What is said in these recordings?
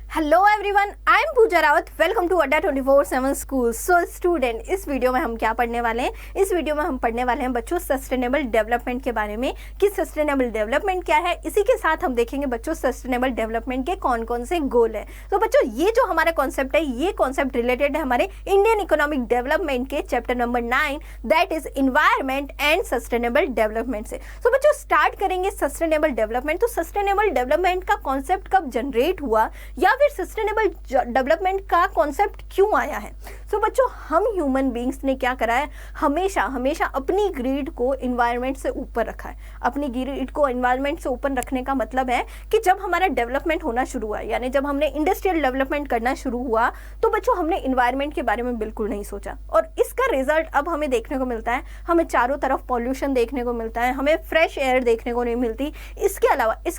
Hello everyone, I am Pooja Rawat. Welcome to Adda 24/7 school. So student, इस video में हम क्या पढ़ने वाले हैं? इस वीडियो में हम पढ़ने वाले हैं बच्चों सस्टेनेबल डेवलपमेंट के बारे में कि सस्टेनेबल डेवलपमेंट क्या है। इसी के साथ हम देखेंगे बच्चों सस्टेनेबल डेवलपमेंट के कौन कौन से गोल है। तो बच्चों ये जो हमारा कॉन्सेप्ट है, ये कॉन्सेप्ट रिलेटेड है हमारे इंडियन इकोनॉमिक डेवलपमेंट के chapter number 9 that is environment and sustainable development से। तो बच्चों स्टार्ट करेंगे सस्टेनेबल डेवलपमेंट। तो सस्टेनेबल डेवलपमेंट का कॉन्सेप्ट कब जनरेट हुआ या फिर सस्टेनेबल डेवलपमेंट का कॉन्सेप्ट क्यों आया है? तो बच्चों हम ह्यूमन बीइंग्स ने क्या करा है, हमेशा हमेशा अपनी ग्रीड को एनवायरनमेंट से ऊपर रखा है। अपनी ग्रीड को एनवायरनमेंट से ऊपर रखने का मतलब है कि जब हमारा डेवलपमेंट होना शुरू हुआ, यानी जब हमने इंडस्ट्रियल डेवलपमेंट करना शुरू हुआ, तो बच्चों हमने एनवायरनमेंट के बारे में बिल्कुल नहीं सोचा। और इसका रिजल्ट अब हमें देखने को मिलता है। हमें चारों तरफ पॉल्यूशन देखने को मिलता है, हमें फ्रेश एयर देखने को नहीं मिलती। इसके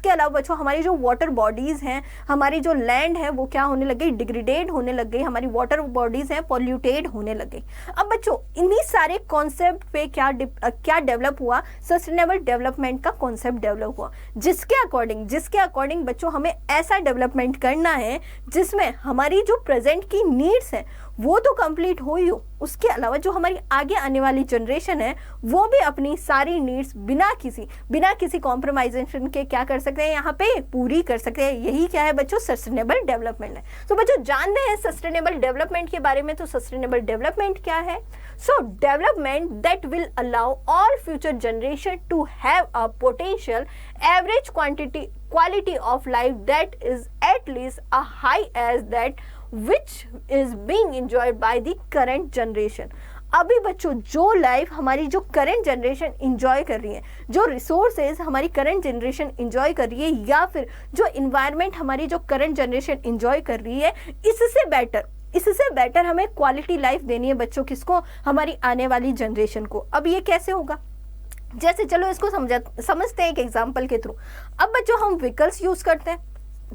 अलावा बच्चों हमारी जो वाटर बॉडीज हैं, हमारी जो लैंड है, वो क्या होने लग गई, डिग्रेडेड होने लग गई। हमारी वाटर बॉडीज हैं पॉल्यूटेड होने लग गई। अब बच्चों इन्हीं सारे कॉन्सेप्ट पे क्या डेवलप हुआ, सस्टेनेबल डेवलपमेंट का कॉन्सेप्ट डेवलप हुआ, जिसके अकॉर्डिंग बच्चों हमें ऐसा डेवलपमेंट करना है जिसमें हमारी जो प्रेजेंट की नीड्स है वो तो कंप्लीट हो ही हो, उसके अलावा जो हमारी आगे आने वाली जनरेशन है वो भी अपनी सारी नीड्स बिना किसी कॉम्प्रोमाइजेशन के क्या कर सकते हैं, यहाँ पे पूरी कर सकते हैं। यही क्या है बच्चों, सस्टेनेबल डेवलपमेंट है। तो बच्चों जानते हैं सस्टेनेबल डेवलपमेंट के बारे में। तो सस्टेनेबल डेवलपमेंट क्या है? So development that will allow all future generation to have a potential average quality of life that is at least a high age that which is being enjoyed by the current generation। अभी बच्चों जो life हमारी जो current generation enjoy कर रही है, जो resources हमारी करंट जनरेशन इंजॉय कर रही है, या फिर जो इन्वायरमेंट हमारी जो करंट जनरेशन इंजॉय कर रही है, इससे बेटर हमें क्वालिटी लाइफ देनी है बच्चों। किसको? हमारी आने वाली जनरेशन को। अब ये कैसे होगा? जैसे चलो इसको समझते हैं एक एग्जाम्पल के थ्रू। अब बच्चों हम व्हीकल्स यूज करते हैं,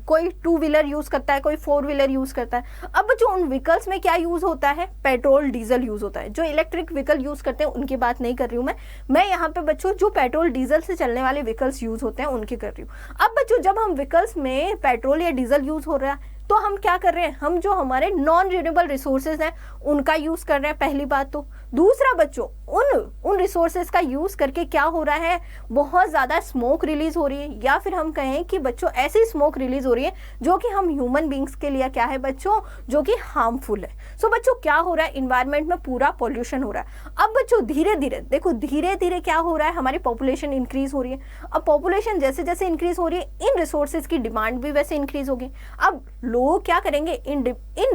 कोई 2 व्हीलर यूज करता है, कोई 4 व्हीलर यूज करता है। अब जो उन व्हीकल्स में क्या यूज होता है, पेट्रोल डीजल यूज होता है। जो इलेक्ट्रिक व्हीकल यूज करते हैं उनकी बात नहीं कर रही हूँ मैं यहाँ पे बच्चों जो पेट्रोल डीजल से चलने वाले व्हीकल्स यूज होते हैं उनकी कर रही हूँ। अब बच्चों जब हम व्हीकल्स में पेट्रोल या डीजल यूज हो रहा है तो हम क्या कर रहे हैं, हम जो हमारे नॉन रिन्यूएबल रिसोर्सेज हैं उनका यूज कर रहे हैं, पहली बात। तो दूसरा बच्चों उन रिसोर्सेज का यूज करके क्या हो रहा है, बहुत ज्यादा स्मोक रिलीज हो रही है, या फिर हम कहें कि बच्चों ऐसी स्मोक रिलीज हो रही है जो कि हम ह्यूमन बींग्स के लिए क्या है बच्चों, जो कि हार्मफुल है। सो बच्चों क्या हो रहा है, इन्वायरमेंट में पूरा पॉल्यूशन हो रहा है। अब बच्चों धीरे धीरे क्या हो रहा है, हमारी पॉपुलेशन इंक्रीज हो रही है। अब पॉपुलेशन जैसे जैसे इंक्रीज हो रही है, इन रिसोर्सेज की डिमांड भी वैसे इंक्रीज होगी। अब लोग क्या करेंगे, इन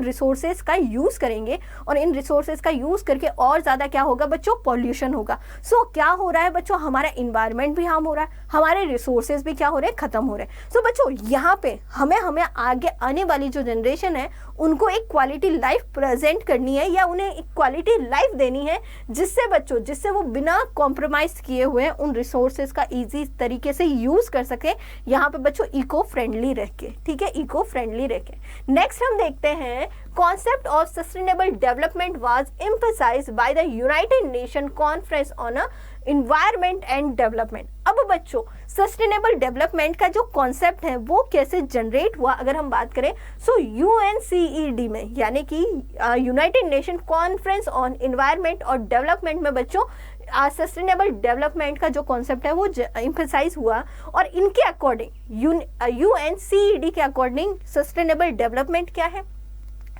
रिसोर्सेज का यूज करेंगे, और इन रिसोर्सेज का यूज करके और ज्यादा क्या होगा बच्चों, पॉल्यूशन होगा। सो क्या हो रहा है बच्चों, हमारा इन्वायरमेंट भी हार्म हो रहा है, हमारे रिसोर्सेज भी क्या हो रहे हैं, खत्म हो रहे हैं। सो बच्चों यहाँ पे हमें आगे आने वाली जो जनरेशन है उनको एक क्वालिटी लाइफ प्रेजेंट करनी है, या उन्हें एक क्वालिटी लाइफ देनी है जिससे वो बिना कॉम्प्रोमाइज किए हुए उन रिसोर्सेज का इजी तरीके से यूज कर सके, यहाँ पे बच्चों इको फ्रेंडली रह के। ठीक है, इको फ्रेंडली रह के। नेक्स्ट हम देखते हैं concept of sustainable development was emphasized by the United Nations Conference on Environment and Development। अब बच्चों सस्टेनेबल डेवलपमेंट का जो कॉन्सेप्ट है वो कैसे जनरेट हुआ, अगर हम बात करें सो UNCED में, यानी कि United nation conference on environment और डेवलपमेंट में बच्चों सस्टेनेबल डेवलपमेंट का जो कॉन्सेप्ट है वो एम्फसाइज हुआ। और इनके अकॉर्डिंग UNCED के अकॉर्डिंग सस्टेनेबल डेवलपमेंट क्या है?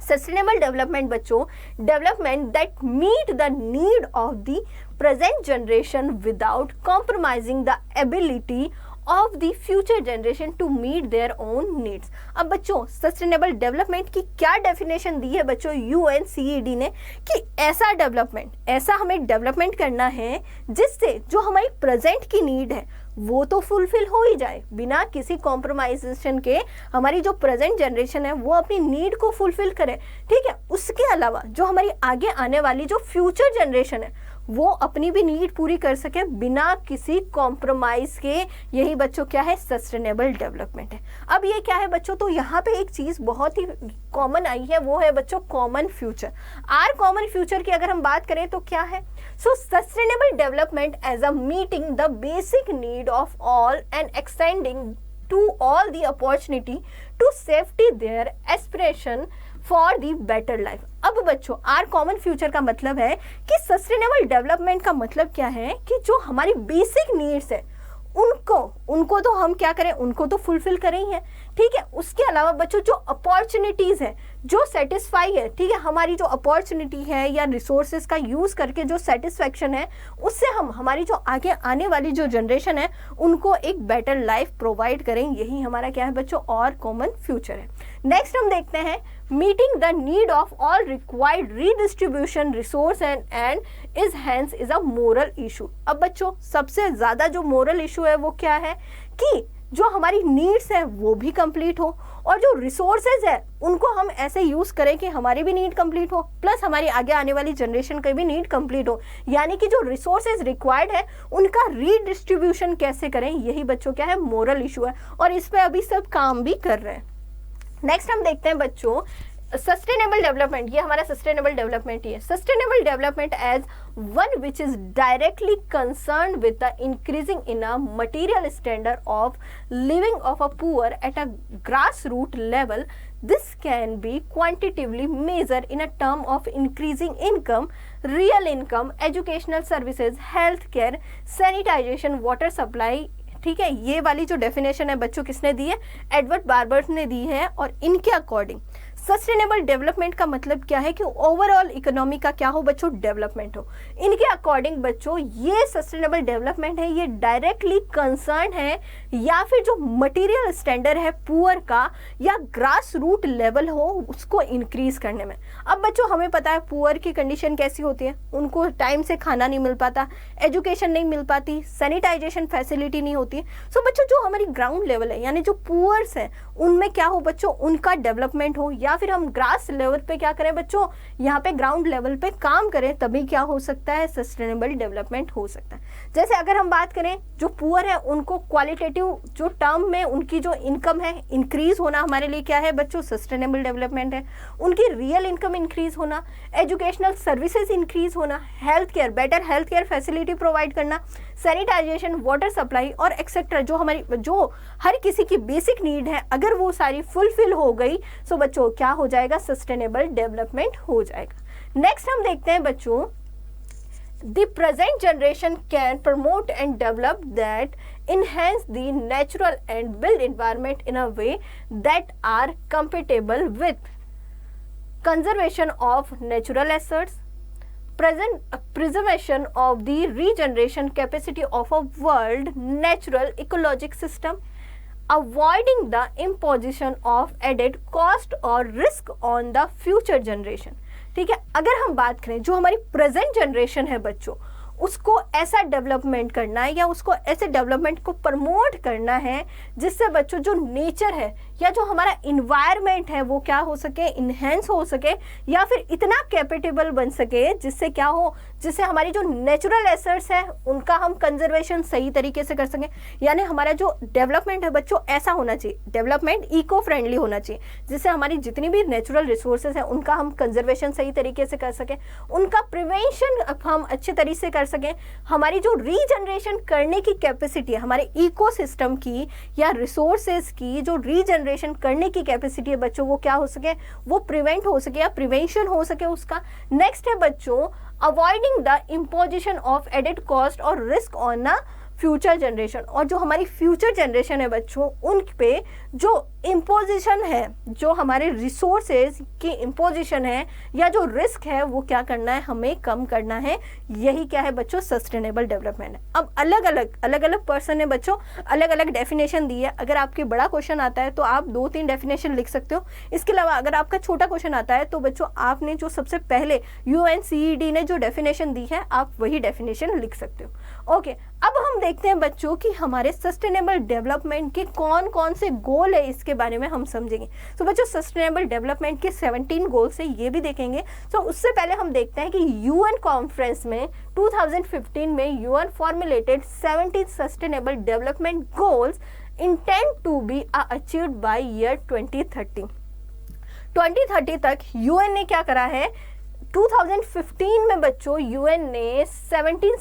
सस्टेनेबल डेवलपमेंट बच्चों, development that meet the need of the present generation without compromising the ability of the future generation to meet their own needs. अब बच्चों सस्टेनेबल डेवलपमेंट की क्या definition दी है बच्चों UNCED ने, कि ऐसा हमें डेवलपमेंट करना है जिससे जो हमारी प्रेजेंट की नीड है वो तो फुलफिल हो ही जाए बिना किसी कॉम्प्रोमाइजेशन के। हमारी जो प्रेजेंट जनरेशन है वो अपनी नीड को फुलफिल करे, ठीक है। उसके अलावा जो हमारी आगे आने वाली जो फ्यूचर जनरेशन है वो अपनी भी नीड पूरी कर सके बिना किसी कॉम्प्रोमाइज के। यही बच्चों क्या है, सस्टेनेबल डेवलपमेंट है। अब ये क्या है बच्चों, तो यहाँ पे एक चीज बहुत ही कॉमन आई है, वो है बच्चों common future. Our common future की अगर हम बात करें तो क्या है, so sustainable development as a meeting the basic need of all and extending to all the opportunity to safety their aspiration for the better life. अब बच्चों आर कॉमन फ्यूचर का मतलब है कि सस्टेनेबल डेवलपमेंट का मतलब क्या है कि जो हमारी बेसिक नीड्स है उनको तो हम क्या करें, उनको तो फुलफिल करें ही है, ठीक है। उसके अलावा बच्चों जो अपॉर्चुनिटीज है जो सेटिस्फाई है, ठीक है, हमारी जो अपॉर्चुनिटी है या रिसोर्सेज का यूज करके जो सेटिस्फैक्शन है उससे हम हमारी जो आगे आने वाली जो जनरेशन है उनको एक बेटर लाइफ प्रोवाइड करें। यही हमारा क्या है बच्चों और कॉमन फ्यूचर है। नेक्स्ट हम देखते हैं meeting the need of all required redistribution resource and is hence is a moral issue. अब बच्चों सबसे ज्यादा जो मोरल इशू है वो क्या है कि जो हमारी नीड्स है वो भी कंप्लीट हो और जो रिसोर्सेज है उनको हम ऐसे यूज करें कि हमारी भी नीड कंप्लीट हो प्लस हमारी आगे आने वाली जनरेशन की भी नीड कंप्लीट हो। यानी कि जो रिसोर्सेज रिक्वायर्ड है उनका रीडिस्ट्रीब्यूशन कैसे करें, यही बच्चों क्या है मोरल इशू है और इस पे अभी सब काम भी कर रहे हैं। नेक्स्ट हम देखते हैं बच्चों सस्टेनेबल डेवलपमेंट। ये हमारा सस्टेनेबल डेवलपमेंट ही है। Sustainable development as one which is directly concern with the increasing in a material standard of living of a poor at a grass root level. This can be quantitatively measure in a term of increasing income, real income, educational services, health care, sanitization, water supply, ठीक है। ये वाली जो definition है बच्चों किसने दी है, Edward बार्बर्ट ने दी है। और इनके अकॉर्डिंग सस्टेनेबल डेवलपमेंट का मतलब क्या है कि ओवरऑल इकोनॉमी का क्या हो बच्चों, डेवलपमेंट हो। इनके अकॉर्डिंग बच्चों ये सस्टेनेबल डेवलपमेंट है ये डायरेक्टली कंसर्न है या फिर जो मटेरियल स्टैंडर्ड है पुअर का या ग्रास रूट लेवल हो उसको इंक्रीज करने में। अब बच्चों हमें पता है पुअर की कंडीशन कैसी होती है, उनको टाइम से खाना नहीं मिल पाता, एजुकेशन नहीं मिल पाती, सैनिटाइजेशन फैसिलिटी नहीं होती। सो बच्चों जो हमारी ग्राउंड लेवल है यानी जो पुअर्स है उनमें क्या हो बच्चों, उनका डेवलपमेंट हो या फिर हम ग्रास लेवल पे क्या करें बच्चों, यहाँ पे ग्राउंड लेवल पे काम करें, तभी क्या हो सकता है, सस्टेनेबल डेवलपमेंट हो सकता है। जैसे अगर हम बात करें जो पुअर है उनको क्वालिटेटिव जो टर्म में उनकी जो इनकम है इंक्रीज होना हमारे लिए क्या है बच्चों, सस्टेनेबल डेवलपमेंट है। उनकी रियल इनकम इंक्रीज होना, एजुकेशनल सर्विसेज इंक्रीज होना, health care, better health care facility provide करना, सैनिटाइजेशन, वाटर सप्लाई और एक्सेट्रा जो हमारी जो हर किसी की बेसिक नीड है अगर वो सारी फुलफिल हो गई तो बच्चों क्या हो जाएगा, सस्टेनेबल डेवलपमेंट हो जाएगा। नेक्स्ट हम देखते हैं बच्चों the present generation can promote and develop that enhance the natural and built environment in a way that are compatible with conservation of natural assets, preservation of the regeneration capacity of a world natural ecologic system, avoiding the imposition of added cost or risk on the future generation। ठीक है, अगर हम बात करें जो हमारी present generation है बच्चों उसको ऐसा डेवलपमेंट करना है या उसको ऐसे डेवलपमेंट को प्रमोट करना है जिससे बच्चों जो नेचर है या जो हमारा इन्वायरमेंट है वो क्या हो सके, इन्हेंस हो सके या फिर इतना कैपेटेबल बन सके जिससे क्या हो, जिससे हमारी जो नेचुरल एसेट्स है उनका हम कंजर्वेशन सही तरीके से कर सकें। यानी हमारा जो डेवलपमेंट है बच्चों ऐसा होना चाहिए, डेवलपमेंट इको फ्रेंडली होना चाहिए जिससे हमारी जितनी भी नेचुरल रिसोर्सेज है उनका हम कंजर्वेशन सही तरीके से कर सकें, उनका प्रिवेंशन हम अच्छे तरीके से कर सकें, हमारी जो रीजनरेशन करने की कैपेसिटी है हमारे इकोसिस्टम की या रिसोर्सेज की जो रीजनरेशन करने की कैपेसिटी है बच्चों वो क्या हो सके, वो प्रिवेंट हो सके या प्रिवेंशन हो सके उसका। नेक्स्ट है बच्चों avoiding the imposition of added cost और risk on a future generation. और जो हमारी फ्यूचर जनरेशन है बच्चों उन पे जो इम्पोजिशन है, जो हमारे रिसोर्सेज की इम्पोजिशन है या जो रिस्क है वो क्या करना है, हमें कम करना है। यही क्या है बच्चों, सस्टेनेबल डेवलपमेंट है। अब अलग अलग पर्सन ने बच्चों अलग अलग डेफिनेशन दी है। अगर आपके बड़ा क्वेश्चन आता है तो आप 2-3 डेफिनेशन लिख सकते हो। इसके अलावा अगर आपका छोटा क्वेश्चन आता है तो बच्चों आपने जो सबसे पहले UNCED ने जो डेफिनेशन दी है आप वही डेफिनेशन लिख सकते हो। ओके, अब हम देखते हैं बच्चों कि हमारे सस्टेनेबल डेवलपमेंट के कौन कौन से गोल है, इसके बारे में हम समझेंगे। तो बच्चों सस्टेनेबल डेवलपमेंट के 17 गोल्स है, ये भी देखेंगे। तो उससे पहले हम देखते हैं कि UN कॉन्फ्रेंस में 2015 में UN formulated 17 sustainable development goals intend to be achieved by year 2030 तक UN ने क्या करा है 2015 में बच्चों यूएन ने 17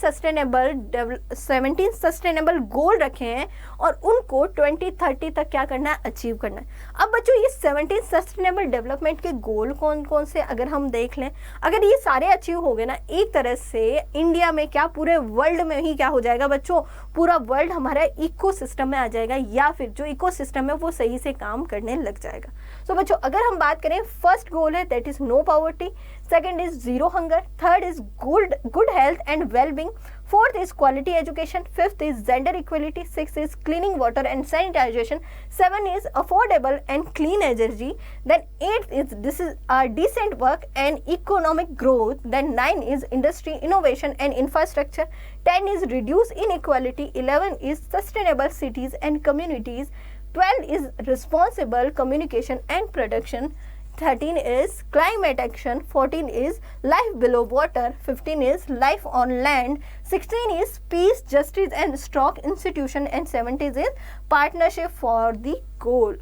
सस्टेनेबल गोल रखे हैं और उनको 2030 तक क्या करना है, अचीव करना है। अब बच्चों ये 17 सस्टेनेबल डेवलपमेंट के गोल कौन कौन से अगर हम देख लें, अगर ये सारे अचीव हो गए ना, एक तरह से इंडिया में क्या पूरे वर्ल्ड में ही क्या हो जाएगा बच्चों, पूरा वर्ल्ड हमारा इकोसिस्टम में आ जाएगा, या फिर जो इकोसिस्टम है वो सही से काम करने लग जाएगा। सो बच्चों अगर हम बात करें, फर्स्ट गोल है that is no poverty, second is zero hunger, third is good health and wellbeing, fourth is quality education, fifth is gender equality, sixth is cleaning water and sanitization, seven is affordable and clean energy, then eighth is this is decent work and economic growth, then nine is industry innovation and infrastructure, 10 is reduce inequality, 11 is sustainable cities and communities, 12 is responsible communication and production, 13 is climate action, 14 is life below water, 15 is life on land, 16 is peace, justice and strong institution, and 17 is partnership for the goal.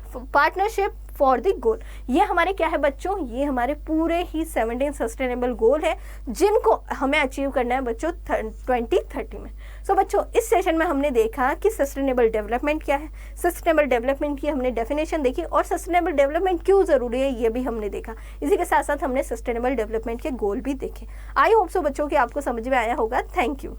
ये हमारे क्या है बच्चों, ये हमारे पूरे ही 17 sustainable गोल है जिनको हमें अचीव करना है बच्चों 2030 में। सो बच्चों इस सेशन में हमने देखा कि सस्टेनेबल डेवलपमेंट क्या है, सस्टेनेबल डेवलपमेंट की हमने डेफिनेशन देखी और सस्टेनेबल डेवलपमेंट क्यों ज़रूरी है ये भी हमने देखा। इसी के साथ साथ हमने सस्टेनेबल डेवलपमेंट के गोल भी देखे। आई होप सो बच्चों कि आपको समझ में आया होगा। Thank you.